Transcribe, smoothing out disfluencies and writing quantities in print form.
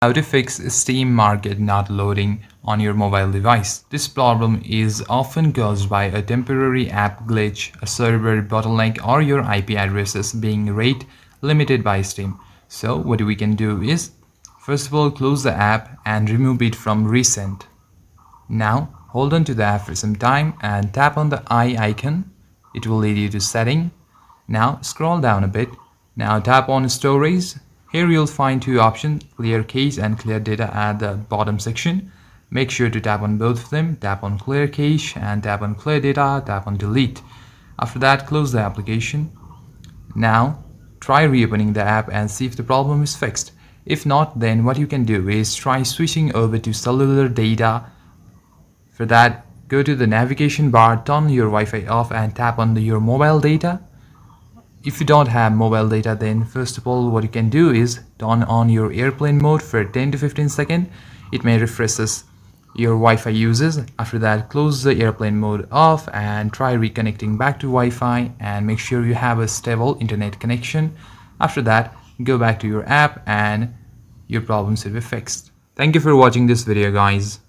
How to fix Steam Market not loading on your mobile device. This problem is often caused by a temporary app glitch, a server bottleneck, or your IP addresses being rate limited by Steam. So what we can do is, first of all, close the app and remove it from recent. Now hold on to the app for some time and tap on the eye icon. It will lead you to setting. Now scroll down a bit. Now tap on storage. Here you'll find two options, clear cache and clear data at the bottom section. Make sure to tap on both of them. Tap on clear cache and tap on clear data. Tap on delete. After that, close the application. Now try reopening the app and see if the problem is fixed. If not, then what you can do is try switching over to cellular data. For that, go to the navigation bar, turn your Wi-Fi off and tap on your mobile data. If you don't have mobile data, then first of all what you can do is turn on your airplane mode for 10 to 15 seconds. It may refresh your Wi-Fi uses. After that, close the airplane mode off and try reconnecting back to Wi-Fi and make sure you have a stable internet connection. After that, go back to your app and your problem should be fixed. Thank you for watching this video, guys.